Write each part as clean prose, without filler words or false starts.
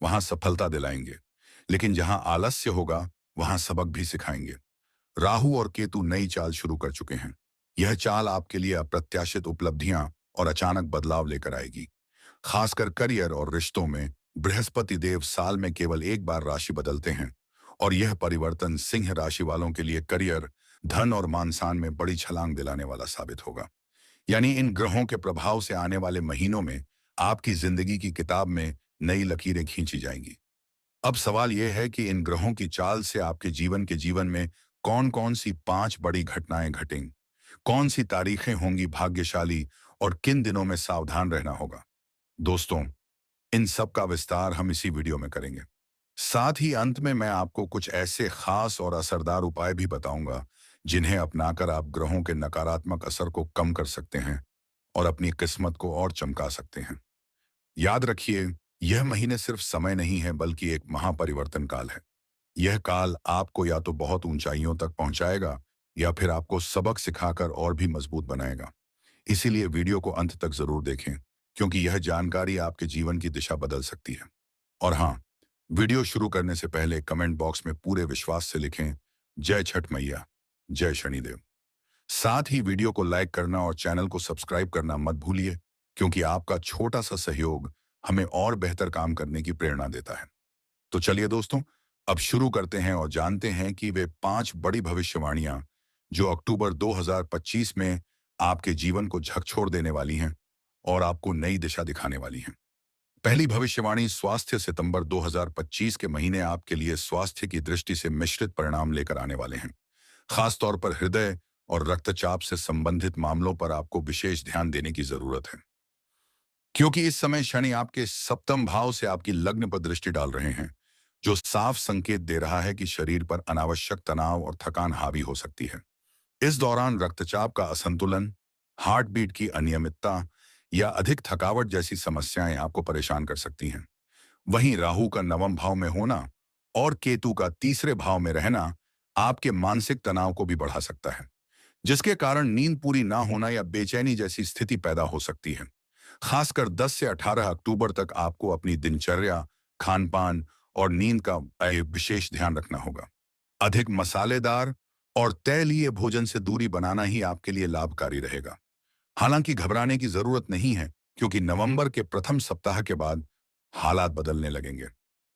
वहां सफलता दिलाएंगे, लेकिन जहां आलस्य होगा वहां सबक भी सिखाएंगे। राहु और केतु नई चाल शुरू कर चुके हैं। यह चाल आपके लिए अप्रत्याशित उपलब्धियां और अचानक बदलाव लेकर आएगी। खासकर करियर और रिश्तों में बृहस्पति देव साल में केवल एक बार राशि बदलते हैं, और यह परिवर्तन सिंह राशि वालों के लिए करियर, धन और मान सम्मान में बड़ी छलांग दिलाने वाला साबित होगा। यानी इन ग्रहों के प्रभाव से आने वाले महीनों में आपकी जिंदगी की किताब में नई लकीरें खींची जाएंगी। अब सवाल यह है कि इन ग्रहों की चाल से आपके जीवन में कौन कौन सी 5 बड़ी घटनाएं घटेंगी, कौन सी तारीखें होंगी भाग्यशाली, और किन दिनों में सावधान रहना होगा। दोस्तों, इन सब का विस्तार हम इसी वीडियो में करेंगे। साथ ही अंत में मैं आपको कुछ ऐसे खास और असरदार उपाय भी बताऊंगा जिन्हें अपनाकर आप ग्रहों के नकारात्मक असर को कम कर सकते हैं और अपनी किस्मत को और चमका सकते हैं। याद रखिए, यह महीने सिर्फ समय नहीं है बल्कि एक महापरिवर्तन काल है। यह काल आपको या तो बहुत ऊंचाइयों तक पहुंचाएगा या फिर आपको सबक सिखाकर और भी मजबूत बनाएगा। इसीलिए वीडियो को अंत तक जरूर देखें, क्योंकि यह जानकारी आपके जीवन की दिशा बदल सकती है। और हाँ, वीडियो शुरू करने से पहले कमेंट बॉक्स में पूरे विश्वास से लिखें, जय छठ मैया, जय शनिदेव। साथ ही वीडियो को लाइक करना और चैनल को सब्सक्राइब करना मत भूलिए, क्योंकि आपका छोटा सा सहयोग हमें और बेहतर काम करने की प्रेरणा देता है। तो चलिए दोस्तों, अब शुरू करते हैं और जानते हैं कि वे 5 बड़ी भविष्यवाणियां जो अक्टूबर 2025 में आपके जीवन को झकझोर देने वाली हैं और आपको नई दिशा दिखाने वाली हैं। पहली भविष्यवाणी स्वास्थ्य। सितंबर 2025 के महीने आपके लिए स्वास्थ्य की दृष्टि से मिश्रित परिणाम लेकर आने वाले हैं। खासतौर पर हृदय और रक्तचाप से संबंधित मामलों पर आपको विशेष ध्यान देने की जरूरत है, क्योंकि इस समय शनि आपके सप्तम भाव से आपकी लग्न पर दृष्टि डाल रहे हैं, जो साफ संकेत दे रहा है कि शरीर पर अनावश्यक तनाव और थकान हावी हो सकती है। इस दौरान रक्तचाप का असंतुलन, हार्ट बीट की अनियमितता या अधिक थकावट जैसी समस्याएं आपको परेशान कर सकती हैं। वहीं राहु का नवम भाव में होना और केतु का तीसरे भाव में रहना आपके मानसिक तनाव को भी बढ़ा सकता है, जिसके कारण नींद पूरी ना होना या बेचैनी जैसी स्थिति पैदा हो सकती है। खासकर 10 से 18 अक्टूबर तक आपको अपनी दिनचर्या, खान-पान और नींद का विशेष ध्यान रखना होगा। अधिक मसालेदार और तैलीय भोजन से दूरी बनाना ही आपके लिए लाभकारी रहेगा। हालांकि घबराने की जरूरत नहीं है, क्योंकि नवंबर के प्रथम सप्ताह के बाद हालात बदलने लगेंगे।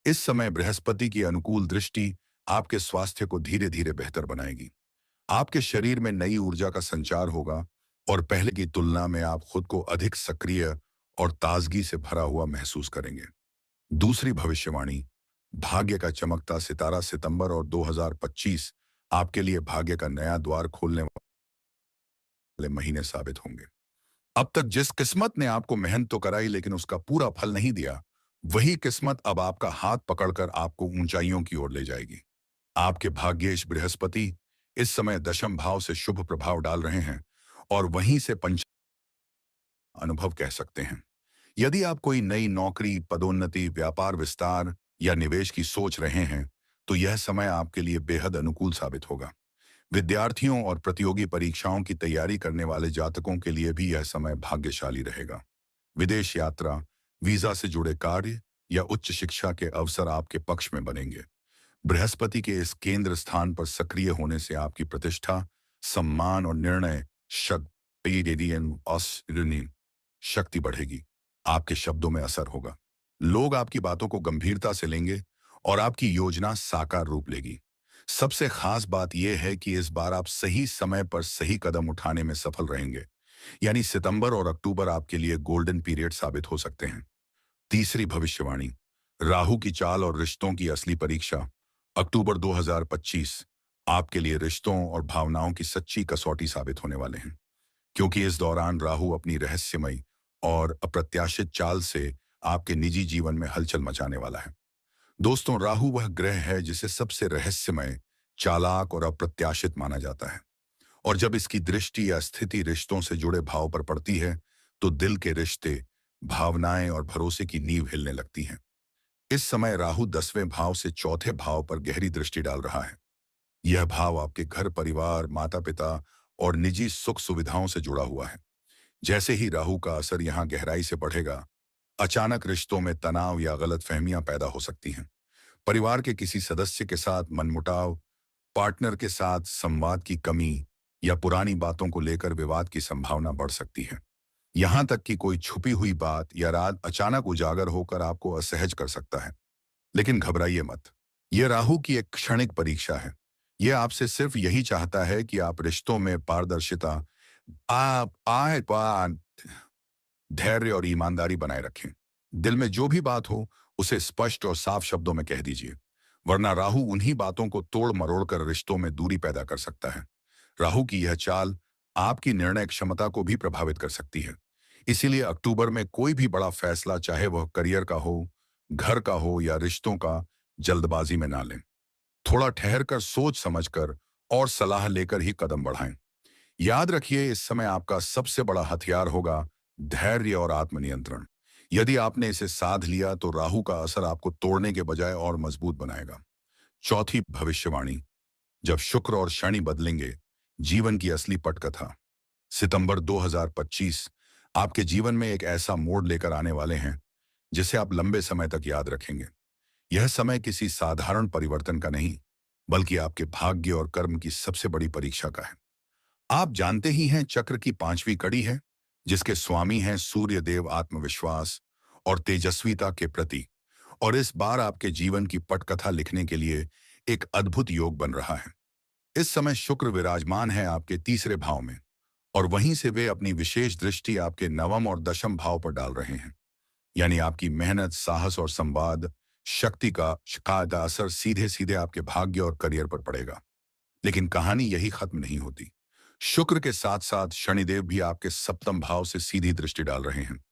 इस समय बृहस्पति की अनुकूल दृष्टि आपके स्वास्थ्य को धीरे धीरे बेहतर बनाएगी। आपके शरीर में नई ऊर्जा का संचार होगा और पहले की तुलना में आप खुद को अधिक सक्रिय और ताजगी से भरा हुआ महसूस करेंगे। दूसरी भविष्यवाणी, भाग्य का चमकता सितारा। सितंबर और 2025 आपके लिए भाग्य का नया द्वार खोलने वाले महीने साबित होंगे। अब तक जिस किस्मत ने आपको मेहनत तो कराई लेकिन उसका पूरा फल नहीं दिया, वही किस्मत अब आपका हाथ पकड़कर आपको ऊंचाइयों की ओर ले जाएगी। आपके भाग्येश बृहस्पति इस समय दशम भाव से शुभ प्रभाव डाल रहे हैं और वहीं से पंच अनुभव कह सकते हैं। यदि आप कोई नई नौकरी, पदोन्नति, व्यापार विस्तार या निवेश की सोच रहे हैं, तो यह समय आपके लिए बेहद अनुकूल साबित होगा। विद्यार्थियों और प्रतियोगी परीक्षाओं की तैयारी करने वाले जातकों के लिए भी यह समय भाग्यशाली रहेगा। विदेश यात्रा, वीजा से जुड़े कार्य या उच्च शिक्षा के अवसर आपके पक्ष में बनेंगे। बृहस्पति के इस केंद्र स्थान पर सक्रिय होने से आपकी प्रतिष्ठा, सम्मान और निर्णय शक्ति बढ़ेगी। आपके शब्दों में असर होगा। लोग आपकी बातों को गंभीरता से लेंगे और आपकी योजना साकार रूप लेगी। सबसे खास बात यह है कि इस बार आप सही समय पर सही कदम उठाने में सफल रहेंगे। यानी सितंबर और अक्टूबर आपके लिए गोल्डन पीरियड साबित हो सकते हैं। तीसरी भविष्यवाणी, राहु की चाल और रिश्तों की असली परीक्षा। अक्टूबर 2025 आपके लिए रिश्तों और भावनाओं की सच्ची कसौटी साबित होने वाले हैं, क्योंकि इस दौरान राहु अपनी रहस्यमयी और अप्रत्याशित चाल से आपके निजी जीवन में हलचल मचाने वाला है। दोस्तों, राहु वह ग्रह है जिसे सबसे रहस्यमय, चालाक और अप्रत्याशित माना जाता है, और जब इसकी दृष्टि या स्थिति रिश्तों से जुड़े भाव पर पड़ती है, तो दिल के रिश्ते, भावनाएं और भरोसे की नींव हिलने लगती हैं। इस समय राहु 10वें भाव से चौथे भाव पर गहरी दृष्टि डाल रहा है। यह भाव आपके घर परिवार, माता पिता और निजी सुख सुविधाओं से जुड़ा हुआ है। जैसे ही राहु का असर यहाँ गहराई से बढ़ेगा, अचानक रिश्तों में तनाव या गलतफहमियां पैदा हो सकती हैं। परिवार के किसी सदस्य के साथ मनमुटाव, पार्टनर के साथ संवाद की कमी या पुरानी बातों को लेकर विवाद की संभावना बढ़ सकती है। यहां तक कि कोई छुपी हुई बात या राज अचानक उजागर होकर आपको असहज कर सकता है। लेकिन घबराइए मत। यह राहु की एक क्षणिक परीक्षा है। यह आपसे सिर्फ यही चाहता है कि आप रिश्तों में पारदर्शिता, आप आए धैर्य और ईमानदारी बनाए रखें। दिल में जो भी बात हो, उसे स्पष्ट और साफ शब्दों में कह दीजिए, वरना राहु उन्हीं बातों को तोड़ मरोड़ कर रिश्तों में दूरी पैदा कर सकता है। राहु की यह चाल आपकी निर्णय क्षमता को भी प्रभावित कर सकती है। इसीलिए अक्टूबर में कोई भी बड़ा फैसला, चाहे वह करियर का हो, घर का हो या रिश्तों का, जल्दबाजी में ना लें। थोड़ा ठहर कर, सोच समझकर और सलाह लेकर ही कदम बढ़ाएं। याद रखिए, इस समय आपका सबसे बड़ा हथियार होगा धैर्य और आत्मनियंत्रण। यदि आपने इसे साध लिया तो राहु का असर आपको तोड़ने के बजाय और मजबूत बनाएगा। चौथी भविष्यवाणी, जब शुक्र और शनि बदलेंगे, जीवन की असली पटकथा। सितंबर 2025 आपके जीवन में एक ऐसा मोड़ लेकर आने वाले हैं जिसे आप लंबे समय तक याद रखेंगे। यह समय किसी साधारण परिवर्तन का नहीं, बल्कि आपके भाग्य और कर्म की सबसे बड़ी परीक्षा का है। आप जानते ही हैं, चक्र की पांचवी कड़ी है, जिसके स्वामी हैं सूर्य देव, आत्मविश्वास और तेजस्विता के प्रति। और इस बार आपके जीवन की पटकथा लिखने के लिए एक अद्भुत योग बन रहा है। इस समय शुक्र विराजमान है आपके तीसरे भाव में, और वहीं से वे अपनी विशेष दृष्टि आपके नवम और दशम भाव पर डाल रहे हैं। यानी आपकी मेहनत, साहस और संवाद शक्ति का असर सीधे सीधे आपके भाग्य और करियर पर पड़ेगा। लेकिन कहानी यही खत्म नहीं होती। शुक्र के साथ साथ शनिदेव भी आपके सप्तम भाव से सीधी दृष्टि डाल रहे हैं।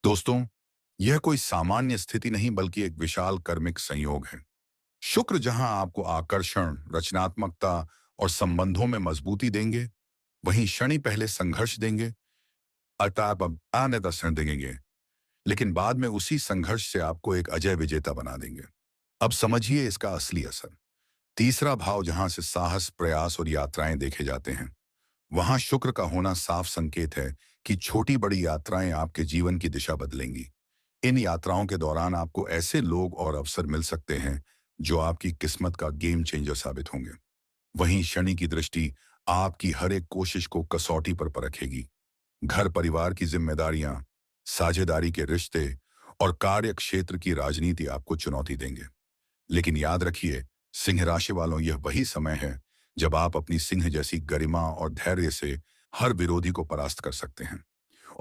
दोस्तों, यह कोई सामान्य स्थिति नहीं, बल्कि एक विशाल कर्मिक संयोग है। शुक्र जहां आपको आकर्षण, रचनात्मकता और संबंधों में मजबूती देंगे, वहीं शनि पहले संघर्ष देंगे, अताप आने दर्शन देंगे, लेकिन बाद में उसी संघर्ष से आपको एक अजय विजेता बना देंगे। अब समझिए इसका असली असर। तीसरा भाव, जहां से साहस, प्रयास और यात्राएं देखे जाते हैं, वहां शुक्र का होना साफ संकेत है कि छोटी बड़ी यात्राएं आपके जीवन की दिशा बदलेंगी। इन यात्राओं के दौरान आपको ऐसे लोग और अवसर मिल सकते हैं जो आपकी किस्मत का गेम चेंजर साबित होंगे। वहीं शनि की दृष्टि आपकी हर एक कोशिश को कसौटी पर परखेगी। घर परिवार की जिम्मेदारियां, साझेदारी के रिश्ते और कार्य क्षेत्र की राजनीति आपको चुनौती देंगे। लेकिन याद रखिए, सिंह राशि वालों, यह वही समय है जब आप अपनी सिंह जैसी गरिमा और धैर्य से हर विरोधी को परास्त कर सकते हैं।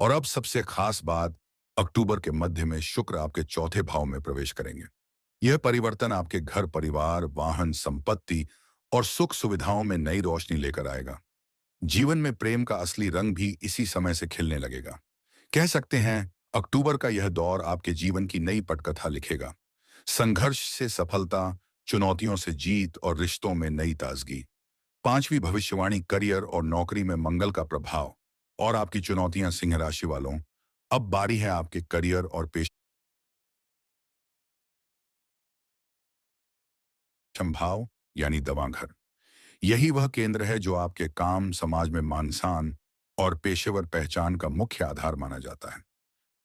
और अब सबसे खास बात, अक्टूबर के मध्य में शुक्र आपके चौथे भाव में प्रवेश करेंगे। यह परिवर्तन आपके घर परिवार, वाहन, संपत्ति और सुख सुविधाओं में नई रोशनी लेकर आएगा। जीवन में प्रेम का असली रंग भी इसी समय से खिलने लगेगा। कह सकते हैं, अक्टूबर का यह दौर आपके जीवन की नई पटकथा लिखेगा। संघर्ष से सफलता, चुनौतियों से जीत और रिश्तों में नई ताजगी। पांचवी भविष्यवाणी, करियर और नौकरी में मंगल का प्रभाव और आपकी चुनौतियां। सिंह राशि वालों, अब बारी है आपके करियर और पेशा भाव, यानी दवाघर। यही वह केंद्र है जो आपके काम, समाज में मान सम्मान और पेशेवर पहचान का मुख्य आधार माना जाता है।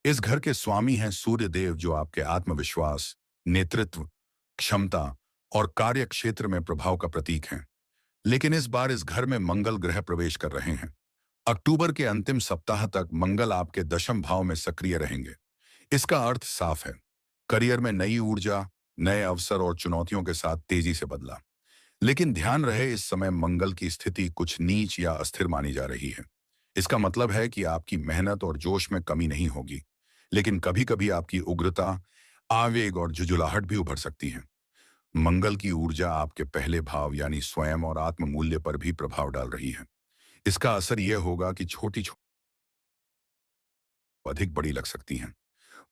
इस घर के स्वामी हैं सूर्य देव, जो आपके आत्मविश्वास, नेतृत्व क्षमता और कार्य क्षेत्र में प्रभाव का प्रतीक हैं। लेकिन इस बार इस घर में मंगल ग्रह प्रवेश कर रहे हैं। अक्टूबर के अंतिम सप्ताह तक मंगल आपके दशम भाव में सक्रिय रहेंगे। इसका अर्थ साफ है, करियर में नई ऊर्जा, नए अवसर और चुनौतियों के साथ तेजी से बदला। लेकिन ध्यान रहे, इस समय मंगल की स्थिति कुछ नीच या अस्थिर मानी जा रही है। इसका मतलब है कि आपकी मेहनत और जोश में कमी नहीं होगी, लेकिन कभी कभी आपकी उग्रता, आवेग और झुंझुलाहट भी उभर सकती है। मंगल की ऊर्जा आपके पहले भाव यानी स्वयं और आत्म मूल्य पर भी प्रभाव डाल रही है। इसका असर यह होगा कि छोटी छोटी अधिक बड़ी लग सकती हैं।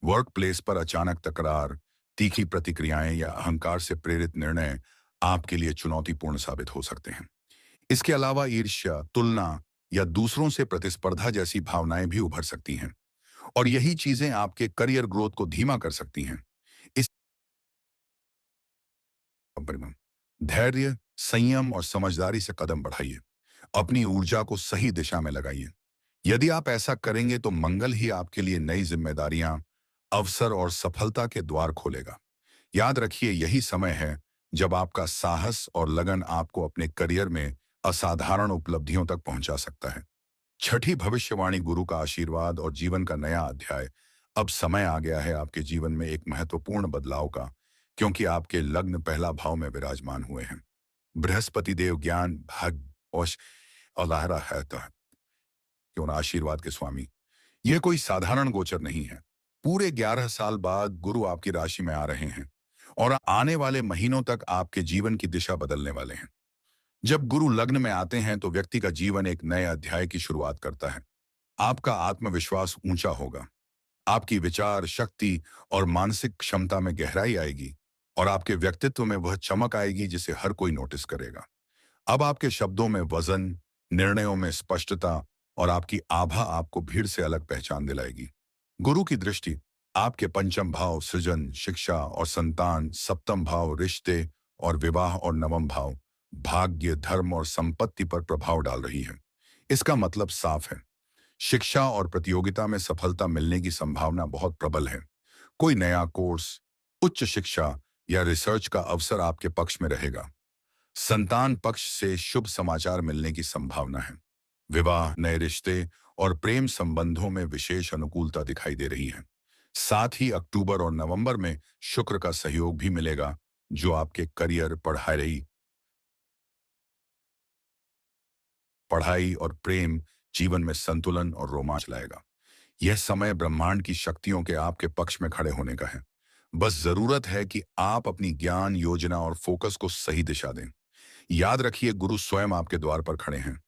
वर्क प्लेस पर अचानक तकरार, तीखी प्रतिक्रियाएं या अहंकार से प्रेरित निर्णय आपके लिए चुनौतीपूर्ण साबित हो सकते हैं। इसके अलावा ईर्ष्या, तुलना या दूसरों से प्रतिस्पर्धा जैसी भावनाएं भी उभर सकती हैं, और यही चीजें आपके करियर ग्रोथ को धीमा कर सकती हैं। इस परिणाम, धैर्य, संयम और समझदारी से कदम बढ़ाइए। अपनी ऊर्जा को सही दिशा में लगाइए। यदि आप ऐसा करेंगे तो मंगल ही आपके लिए नई जिम्मेदारियां, अवसर और सफलता के द्वार खोलेगा। याद रखिए, यही समय है जब आपका साहस और लगन आपको अपने करियर में असाधारण उपलब्धियों तक पहुंचा सकता है। छठी भविष्यवाणी, गुरु का आशीर्वाद और जीवन का नया अध्याय। अब समय आ गया है आपके जीवन में एक महत्वपूर्ण बदलाव का, क्योंकि आपके लग्न पहला भाव में विराजमान हुए हैं। बृहस्पति देव ज्ञान, भाग्य और लहरा है क्यों ना आशीर्वाद के स्वामी। यह कोई साधारण गोचर नहीं है। पूरे 11 साल बाद गुरु आपकी राशि में आ रहे हैं और आने वाले महीनों तक आपके जीवन की दिशा बदलने वाले हैं। जब गुरु लग्न में आते हैं तो व्यक्ति का जीवन एक नए अध्याय की शुरुआत करता है। आपका आत्मविश्वास ऊंचा होगा, आपकी विचार शक्ति और मानसिक क्षमता में गहराई आएगी और आपके व्यक्तित्व में वह चमक आएगी जिसे हर कोई नोटिस करेगा। अब आपके शब्दों में वजन, निर्णयों में स्पष्टता और आपकी आभा आपको भीड़ से अलग पहचान दिलाएगी। गुरु की दृष्टि आपके पंचम भाव सृजन, शिक्षा और संतान, सप्तम भाव रिश्ते और विवाह और नवम भाव भाग्य, धर्म और संपत्ति पर प्रभाव डाल रही है। इसका मतलब साफ है, शिक्षा और प्रतियोगिता में सफलता मिलने की संभावना बहुत प्रबल है। कोई नया कोर्स, उच्च शिक्षा या रिसर्च का अवसर आपके पक्ष में रहेगा। संतान पक्ष से शुभ समाचार मिलने की संभावना है। विवाह, नए रिश्ते और प्रेम संबंधों में विशेष अनुकूलता दिखाई दे रही है। साथ ही अक्टूबर और नवंबर में शुक्र का सहयोग भी मिलेगा, जो आपके करियर, पढ़ाई और प्रेम जीवन में संतुलन और रोमांच लाएगा। यह समय ब्रह्मांड की शक्तियों के आपके पक्ष में खड़े होने का है। बस जरूरत है कि आप अपनी ज्ञान, योजना और फोकस को सही दिशा दें। याद रखिए, गुरु स्वयं आपके द्वार पर खड़े हैं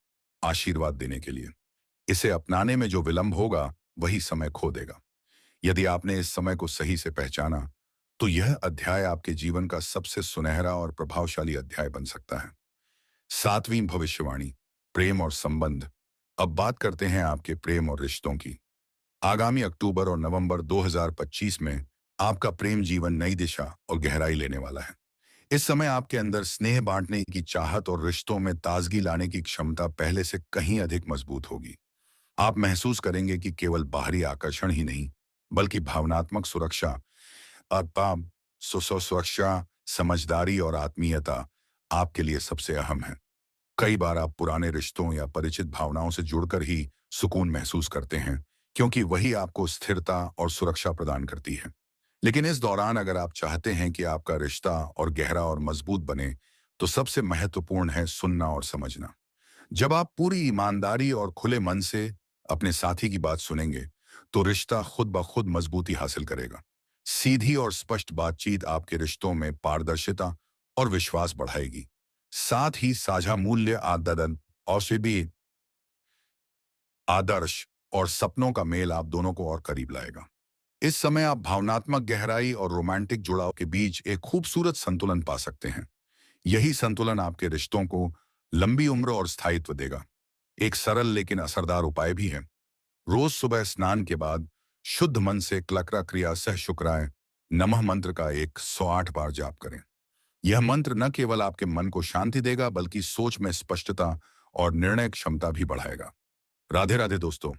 आशीर्वाद देने के लिए। इसे अपनाने में जो विलंब होगा वही समय खो देगा। यदि आपने इस समय को सही से पहचाना तो यह अध्याय आपके जीवन का सबसे सुनहरा और प्रभावशाली अध्याय बन सकता है। सातवीं भविष्यवाणी, प्रेम और संबंध। अब बात करते हैं आपके प्रेम और रिश्तों की। आगामी अक्टूबर और नवंबर 2025 में आपका प्रेम जीवन नई दिशा और गहराई लेने वाला है। इस समय आपके अंदर स्नेह बांटने की चाहत और रिश्तों में ताजगी लाने की क्षमता पहले से कहीं अधिक मजबूत होगी। आप महसूस करेंगे कि केवल बाहरी आकर्षण ही नहीं, बल्कि भावनात्मक सुरक्षा, आत्म सुरक्षा, समझदारी और आत्मीयता आपके लिए सबसे अहम है। कई बार आप पुराने रिश्तों या परिचित भावनाओं से जुड़कर ही सुकून महसूस करते हैं, क्योंकि वही आपको स्थिरता और सुरक्षा प्रदान करती है। लेकिन इस दौरान अगर आप चाहते हैं कि आपका रिश्ता और गहरा और मजबूत बने, तो सबसे महत्वपूर्ण है सुनना और समझना। जब आप पूरी ईमानदारी और खुले मन से अपने साथी की बात सुनेंगे, तो रिश्ता खुद ब खुद मजबूती हासिल करेगा। सीधी और स्पष्ट बातचीत आपके रिश्तों में पारदर्शिता और विश्वास बढ़ाएगी। साथ ही साझा मूल्य, आदतन और से भी आदर्श और सपनों का मेल आप दोनों को और करीब लाएगा। इस समय आप भावनात्मक गहराई और रोमांटिक जुड़ाव के बीच एक खूबसूरत संतुलन पा सकते हैं। यही संतुलन आपके रिश्तों को लंबी उम्र और स्थायित्व देगा। एक सरल लेकिन असरदार उपाय भी है। रोज सुबह स्नान के बाद शुद्ध मन से क्लकरा क्रिया सह शुक्राय नमः मंत्र का 108 बार जाप करें। यह मंत्र न केवल आपके मन को शांति देगा, बल्कि सोच में स्पष्टता और निर्णय क्षमता भी बढ़ाएगा। राधे राधे दोस्तों।